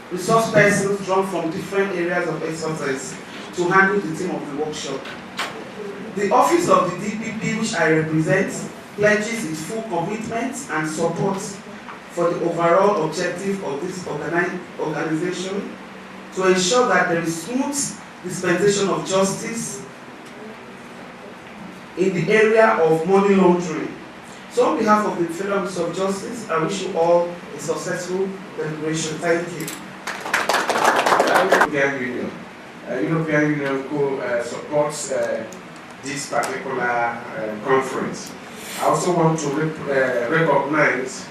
Resource persons drawn from different areas of expertise to handle the theme of the workshop. The office of the DPP, which I represent, pledges its full commitment and support for the overall objective of this organization to ensure that there is smooth dispensation of justice in the area of money laundering. So on behalf of the Federal Ministry of Justice, I wish you all a successful deliberation. Thank you. European Union. European Union supports this particular conference. I also want to recognize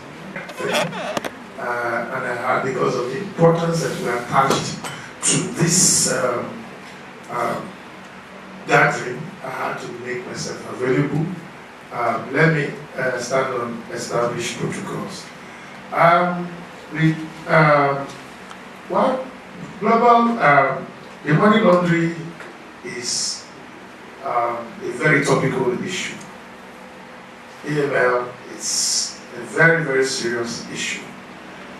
and because of the importance that we attached to this gathering, I had to make myself available. Let me stand on established protocols. Global, the money laundering is a very topical issue. AML is a very, very serious issue.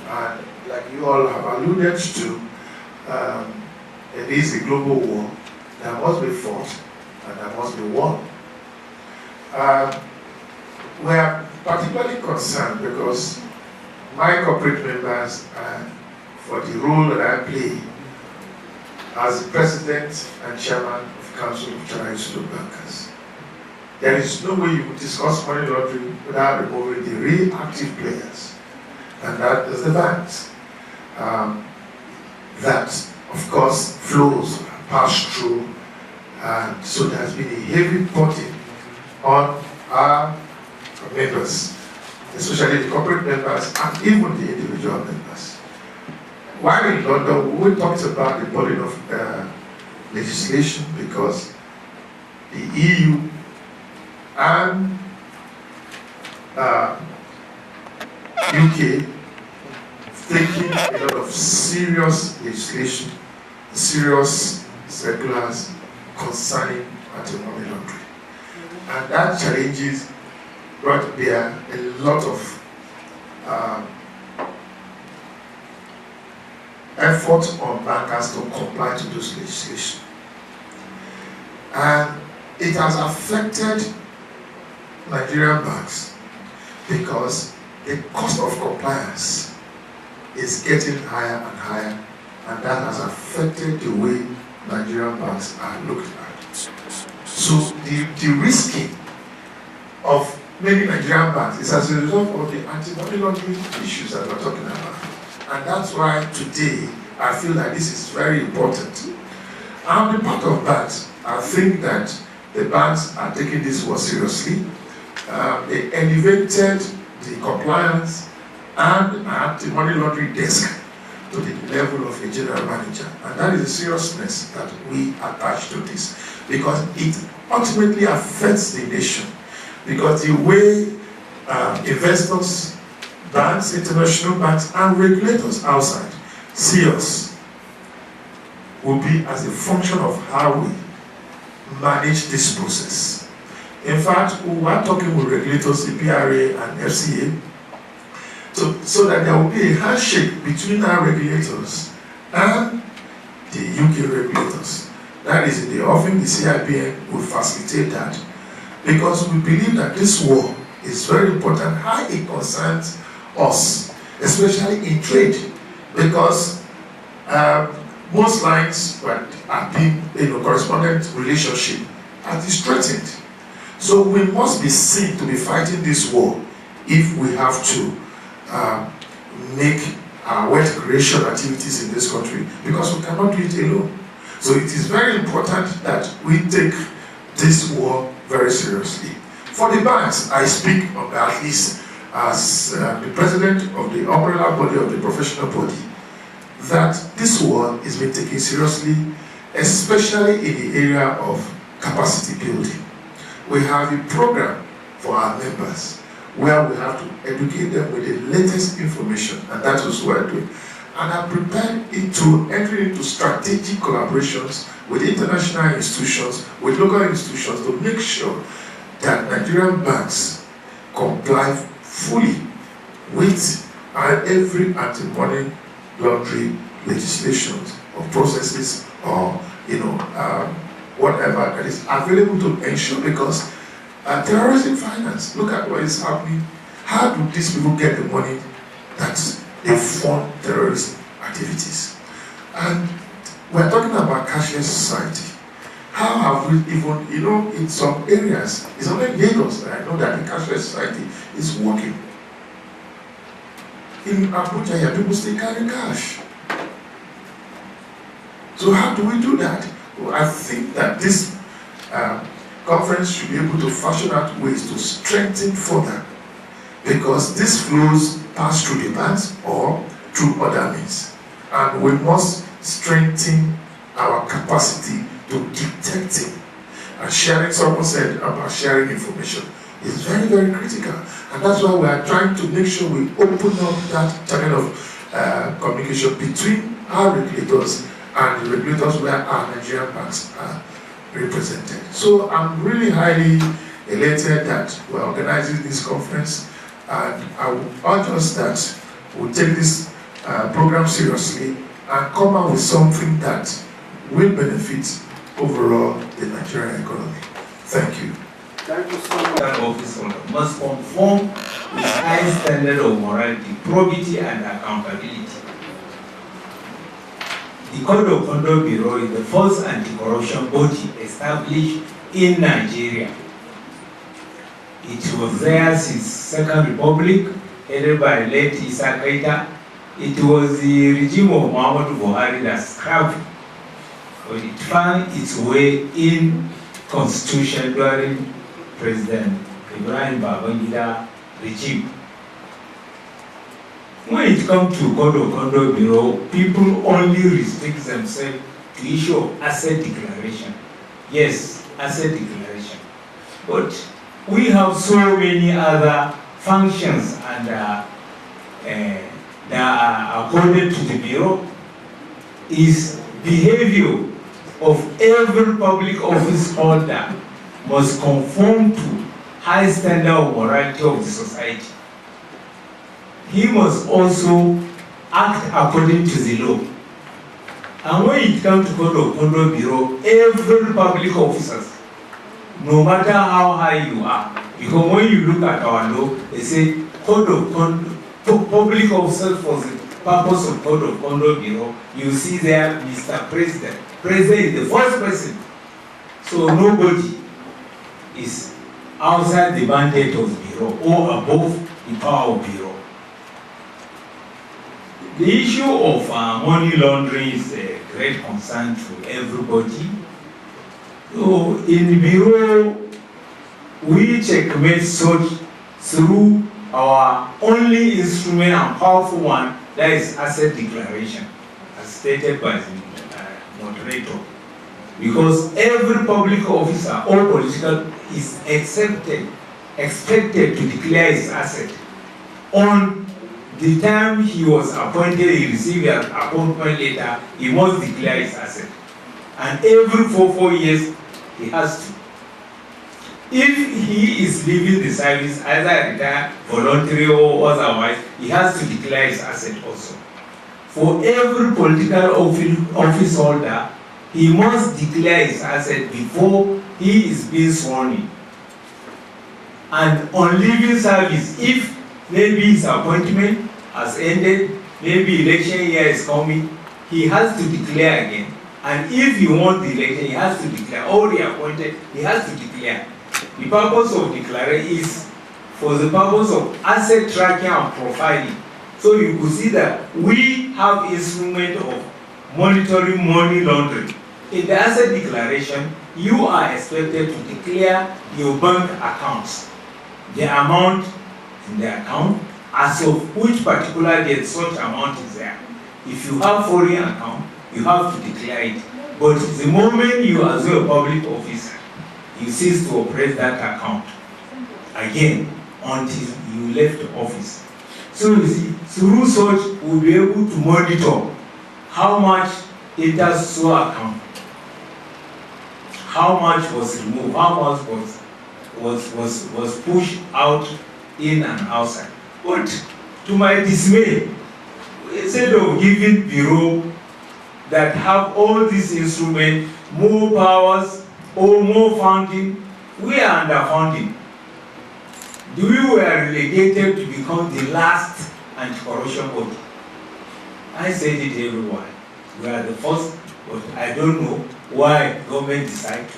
And like you all have alluded to, it is a global war that must be fought and that must be won. We are particularly concerned because my corporate members, for the role that I play as the president and chairman of the Council of International Bankers, there is no way you could discuss money laundering without removing the real active players, and that is the banks. That, of course, flows pass through, and so there has been a heavy burden on our members, especially the corporate members and even the individual members. While in London, we talked about the burden of legislation because the EU and UK taking a lot of serious legislation, serious circulars concerning anti-money laundering. And that challenges brought there a lot of effort on bankers to comply to those legislation. And it has affected Nigerian banks because the cost of compliance is getting higher and higher, and that has affected the way Nigerian banks are looked at. So the risking of many Nigerian banks is as a result of the anti-money laundering issues that we're talking about. And that's why today I feel that this is very important. On the part of banks, I think that the banks are taking this more seriously. They elevated the compliance and anti-money laundering desk to the level of a general manager. And that is the seriousness that we attach to this, because it ultimately affects the nation. Because the way investors, banks, international banks, and regulators outside see us will be as a function of how we manage this process. In fact, we are talking with regulators, the PRA and FCA, so that there will be a handshake between our regulators and the UK regulators. That is in the offing, the CIPN will facilitate that, because we believe that this war is very important, how it concerns us, especially in trade, because most lines are being correspondent relationship is threatened. So we must be seen to be fighting this war if we have to make our wealth creation activities in this country, because we cannot do it alone. So it is very important that we take this war very seriously. For the banks, I speak on at least as the president of the umbrella body of the professional body, that this one is being taken seriously, especially in the area of capacity building. We have a program for our members where we have to educate them with the latest information, and that is what we're doing. And I'm prepared to enter into strategic collaborations with international institutions, with local institutions, to make sure that Nigerian banks comply fully with every anti-money laundering legislation or processes or whatever that is available to ensure, because terrorism finance, look at what is happening. How do these people get the money that they fund terrorist activities? And we're talking about cashless society. How have we even, in some areas, it's only Lagos that I know that the cashless society is working. In Abuja, here, people still carry cash. So how do we do that? Well, I think that this conference should be able to fashion out ways to strengthen further, because these flows pass through the banks or through other means. And we must strengthen our capacity to detect it. And sharing, someone said about sharing information, is very, very critical. And that's why we are trying to make sure we open up that channel of communication between our regulators and the regulators where our Nigerian banks are represented. So I'm really highly elated that we're organizing this conference, and I would urge us that we'll take this program seriously and come up with something that will benefit overall the Nigerian economy. Thank you. Thank you so much. That office must conform with high standard of morality, probity, and accountability. The Code of Conduct Bureau is the first anti-corruption body established in Nigeria. It was there since Second Republic, headed by late Issa Kaita. It was the regime of Muhammadu Buhari that scrapped, but it found its way in Constitution during President Ibrahim Babangida regime. When it comes to Code of Conduct Bureau, people only restrict themselves to issue of asset declaration. Yes, asset declaration. But we have so many other functions and that are according to the Bureau. Is behavior of every public office holder must conform to high standard of morality of the society. He must also act according to the law. And when it comes to Code of Conduct Bureau, every public officer, no matter how high you are, because when you look at our law, they say Code of Conduct, public officers for the purpose of Code of Conduct Bureau, you see there Mr. President. President is the first person. So nobody is outside the mandate of the Bureau or above the power of Bureau. The issue of money laundering is a great concern to everybody. So in the Bureau, we checkmate such through our only instrument and powerful one, that is asset declaration, as stated by the moderator. Because every public officer or political is expected to declare his asset. On the time he was appointed, he received an appointment letter, he must declare his asset. And every 4 years, he has to. If he is leaving the service, either retired, voluntary or otherwise, he has to declare his asset also. For every political office holder, he must declare his asset before he is being sworn in. And on leaving service, if maybe his appointment has ended, maybe election year is coming, he has to declare again. And if he wants the election, he has to declare, or reappointed, he has to declare. The purpose of declaring is for the purpose of asset tracking and profiling. So you could see that we have instrument of monitoring money laundering. In the asset declaration, you are expected to declare your bank accounts, the amount in the account, as of which particular date such amount is there. If you have foreign account, you have to declare it. But the moment you assume a public officer, you cease to operate that account again until you left the office. So you see, through such, we'll be able to monitor how much enters so account, how much was removed, how much was pushed out, in and outside. But to my dismay, instead of giving bureau that have all these instruments more powers or more funding, we are underfunding. We were relegated to become the last anti-corruption body. I said it everywhere. We are the first, but I don't know why government decided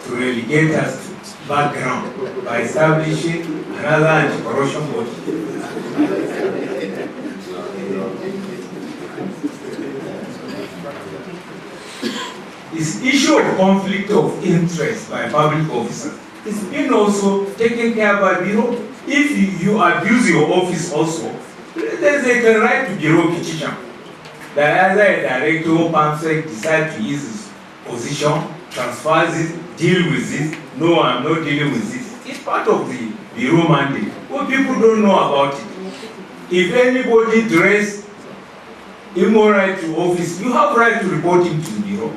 to relegate us to background by establishing another anti-corruption body. This issue of conflict of interest by public officers is being also taken care by bureau. If you abuse your office also, then they can write to bureau petition that either a director or PAMSEC decide to use his position, transfers it, deal with this. No, I'm not dealing with this. It's part of the bureau mandate. But people don't know about it. If anybody dress immoral to office, you have right to report him to the bureau.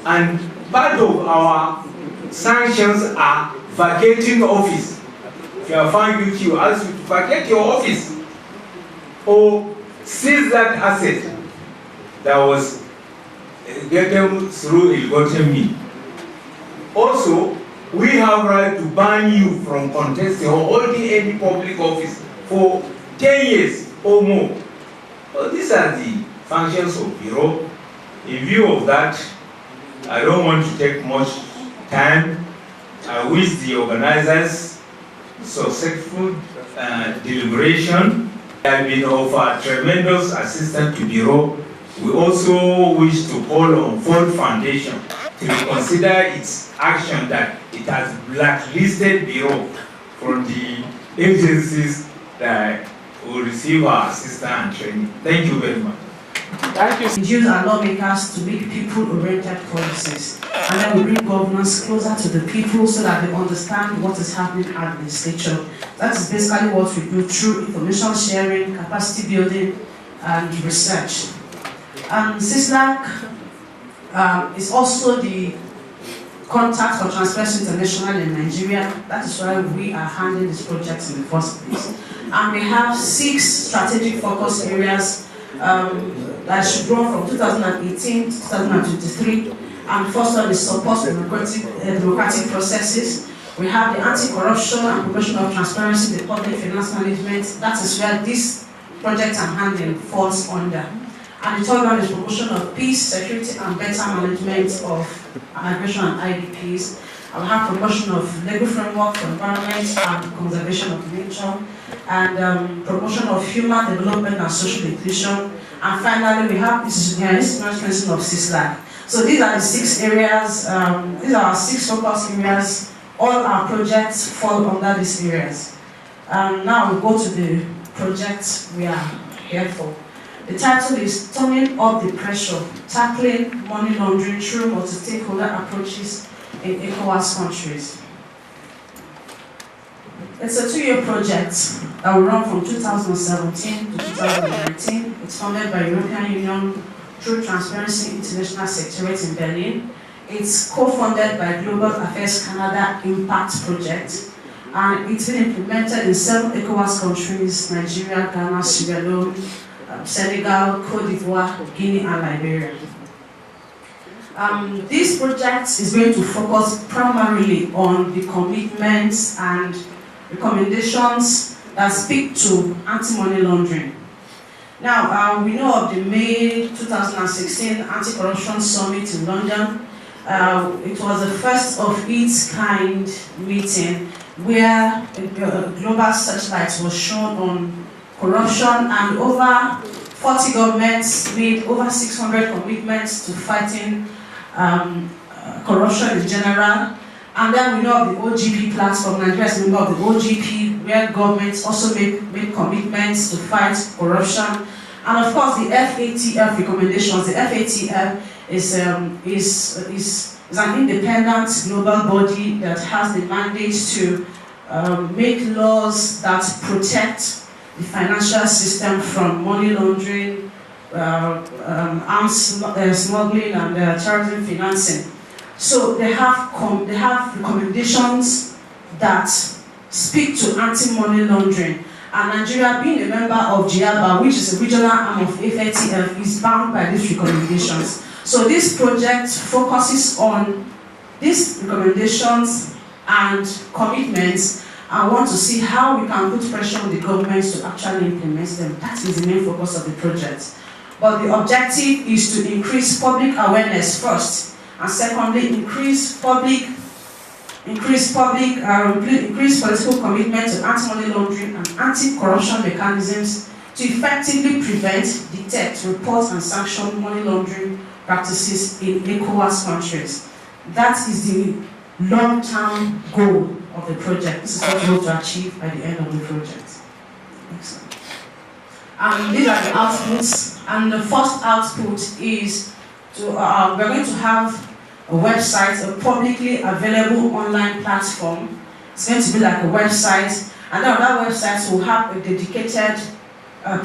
And part of our sanctions are vacating office. If you are found guilty, you ask you to vacate your office or seize that asset that was getting through ill-gotten means. Also, we have right to ban you from contesting or holding any public office for 10 years or more. So these are the functions of bureau. In view of that, I don't want to take much time. I wish the organizers successful deliberation. They have been of tremendous assistance to Bureau. We also wish to call on Ford Foundation to reconsider its action that it has blacklisted Bureau from the agencies that will receive our assistance and training. Thank you very much. Thank you. Use our lawmakers to make people-oriented policies, and then we bring governance closer to the people so that they understand what is happening at the legislature. That is basically what we do through information sharing, capacity building, and research. And CISLAC is also the contact for Transparency International in Nigeria. That is why we are handling this project in the first place. And we have 6 strategic focus areas that should run from 2018 to 2023. And the first one is support democratic processes. We have the anti-corruption and promotion of transparency in the public finance management. That is where this project I'm handling falls under. And the third one is promotion of peace, security, and better management of migration and IDPs. I will have promotion of legal framework for environment and conservation of nature, and promotion of human development and social inclusion. And finally, we have institutional strengthening of CISLAC. So these are the 6 areas, these are our 6 focus areas. All our projects fall under these areas. Now we go to the project we are here for. The title is Turning Up the Pressure, Tackling Money Laundering Through Multi-Stakeholder Approaches in ECOWAS Countries. It's a 2-year project that will run from 2017 to 2019. It's funded by European Union through Transparency International Secretariat in Berlin. It's co-funded by Global Affairs Canada Impact Project, and it's been implemented in 7 ECOWAS countries: Nigeria, Ghana, Sierra Leone, Senegal, Cote d'Ivoire, Guinea, and Liberia. This project is going to focus primarily on the commitments and recommendations that speak to anti-money laundering. Now, we know of the May 2016 Anti-Corruption Summit in London. It was the first of its kind meeting where a global searchlight was shown on corruption, and over 40 governments made over 600 commitments to fighting corruption in general. And then we know of the OGP platform. Nigeria is a member of the OGP, where governments also make commitments to fight corruption. And of course, the FATF recommendations. The FATF is an independent global body that has the mandate to make laws that protect the financial system from money laundering, arms smuggling, and terrorism financing. So they have recommendations that speak to anti-money laundering. And Nigeria, being a member of GIABA, which is a regional arm of FATF, is bound by these recommendations. So this project focuses on these recommendations and commitments, and want to see how we can put pressure on the governments to actually implement them. That is the main focus of the project. But the objective is to increase public awareness first, and secondly, increase political commitment to anti-money laundering and anti-corruption mechanisms to effectively prevent, detect, report, and sanction money laundering practices in ECOWAS countries. That is the long-term goal of the project. This is what we hope to achieve by the end of the project. Excellent. And these are the outputs. And the first output is we're going to have a website, a publicly available online platform. It's going to be like a website, and then on that website we'll have a dedicated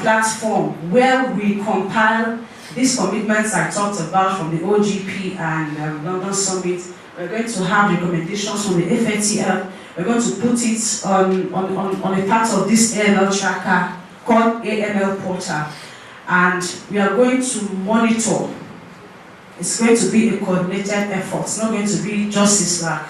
platform where we compile these commitments I talked about from the OGP and London Summit. We're going to have recommendations from the FATF. We're going to put it on a part of this AML tracker called AML Portal, and we are going to monitor. It's going to be a coordinated effort. It's not going to be just this Slack.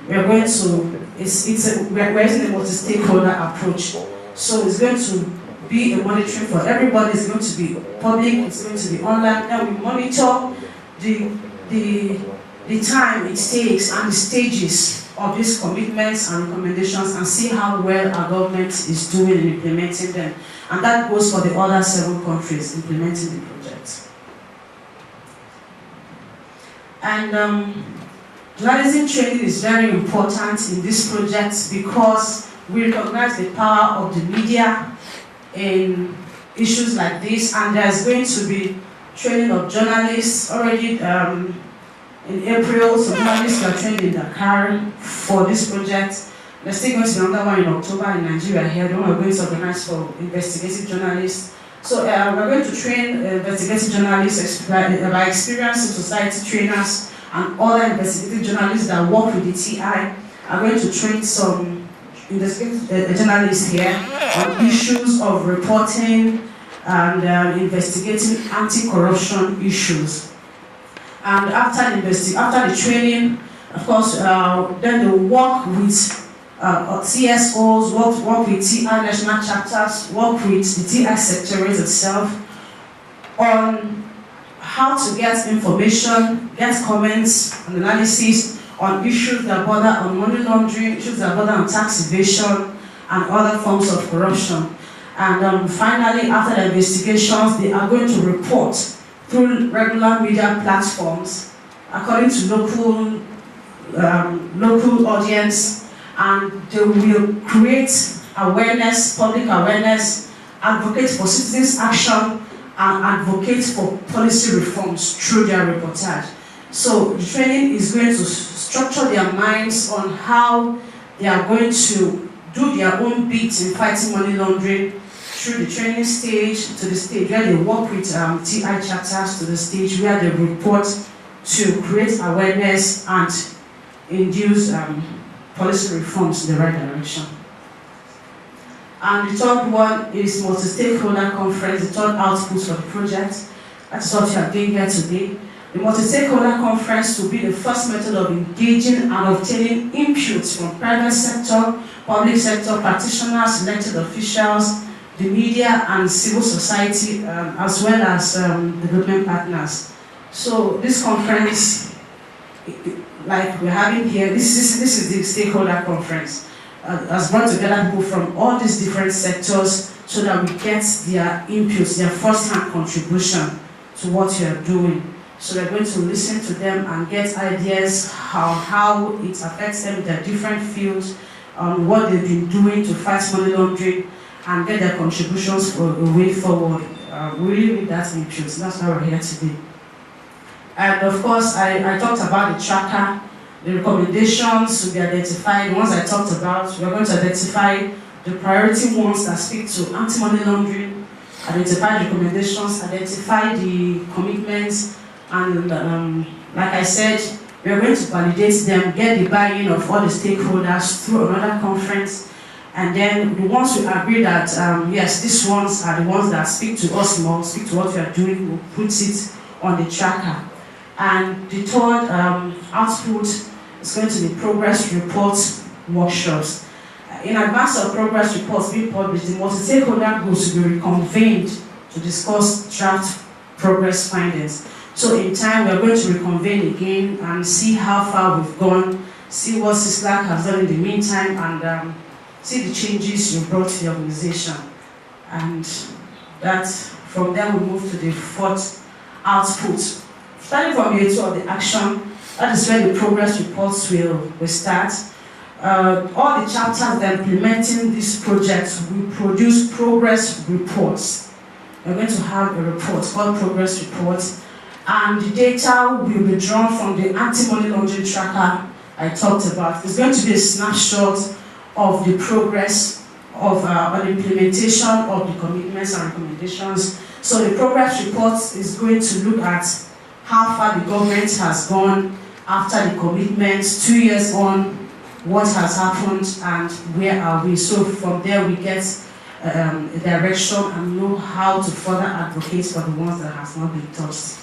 We're going to, we're using a multi-stakeholder approach. So it's going to be a monitoring for everybody. It's going to be public, it's going to be online. And we monitor the time it takes and the stages of these commitments and recommendations, and see how well our government is doing in implementing them. And that goes for the other 7 countries implementing the project. And journalism training is very important in this project because we recognize the power of the media in issues like this, and there's going to be training of journalists already in April. So journalists are trained in Dakar for this project. There's still going to be another one in October in Nigeria here, the one we're going to organize for investigative journalists. So we're going to train investigative journalists by experienced society trainers, and other investigative journalists that work with the TI are going to train some investigative journalists here on issues of reporting and investigating anti-corruption issues. And after the training, of course, then they'll work with CSOs, work with TI national chapters, work with the TI secretariat itself on how to get information, get comments and analysis on issues that border on money laundering, issues that border on tax evasion and other forms of corruption. And finally, after the investigations, they are going to report through regular media platforms according to local audience, and they will create awareness, public awareness, advocate for citizens' action, and advocate for policy reforms through their reportage. So the training is going to structure their minds on how they are going to do their own bit in fighting money laundering through the training stage to the stage where they work with TI chapters, to the stage where they report to create awareness and induce policy reforms in the right direction. And the third one is multi-stakeholder conference, the third output for the project. That's what we are doing here today. The multi-stakeholder conference will be the first method of engaging and obtaining inputs from private sector, public sector practitioners, elected officials, the media and civil society, as well as development partners. So this conference, like we're having here, this is the stakeholder conference. Has brought together people from all these different sectors so that we get their inputs, their first-hand contribution to what you are doing. So we're going to listen to them and get ideas how it affects them in their different fields, what they've been doing to fight money laundering, and get their contributions for a way forward. We really need that input. That's why we're here today. And of course, I talked about the tracker, the recommendations to be identified. The ones I talked about, we're going to identify the priority ones that speak to anti-money laundering, identify the recommendations, identify the commitments, and like I said, we are going to validate them, get the buy-in of all the stakeholders through another conference, and then the ones we agree that yes, these ones are the ones that speak to us more, speak to what we are doing, we'll put it on the tracker. And the third output is going to be progress reports workshops. In advance of progress reports being published, the multi-stakeholder groups will be reconvened to discuss draft progress findings. So in time, we are going to reconvene again and see how far we've gone, see what CISLAC has done in the meantime, and see the changes you brought to the organization. And that, from there, we move to the fourth output. Starting from year 2 of the action, that is where the progress reports will start. All the chapters that are implementing this project will produce progress reports. We're going to have a report called progress reports, and the data will be drawn from the anti-money laundering tracker I talked about. It's going to be a snapshot of the progress of an implementation of the commitments and recommendations. So the progress report is going to look at how far the government has gone after the commitments, 2 years on, what has happened and where are we. So from there we get a direction and know how to further advocate for the ones that has not been touched.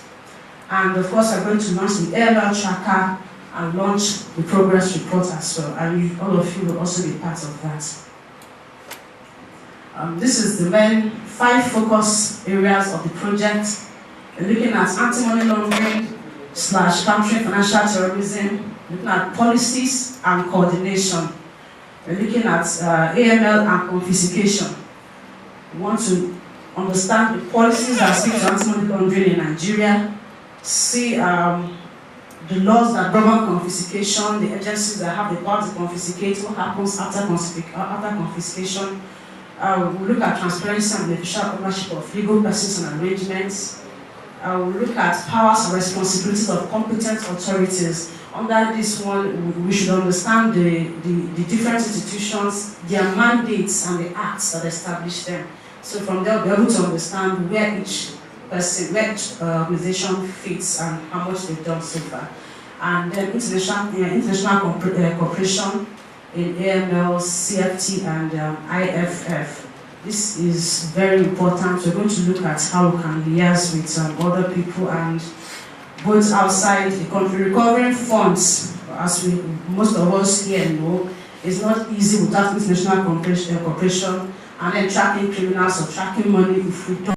And of course, we're going to launch the AML tracker and launch the progress report as well. And all of you will also be part of that. This is the main 5 focus areas of the project. We're looking at anti-money laundering / countering financial terrorism, looking at policies and coordination. We're looking at AML and confiscation. We want to understand the policies that speak to anti-money laundering in Nigeria, see the laws that govern confiscation, the agencies that have the power to confiscate, what happens after confiscation. We'll look at transparency and beneficial ownership of legal persons and arrangements. We'll look at powers and responsibilities of competent authorities. Under this one, we should understand the different institutions, their mandates and the acts that establish them. So from there, we'll be able to understand where each person, where each organization fits and how much they've done so far. And then international cooperation in AML, CFT, and IFF. This is very important. We're going to look at how we can liaise with other people and both outside the country. Recovering funds, as most of us here know, is not easy without international cooperation and then tracking criminals or tracking money if we don't.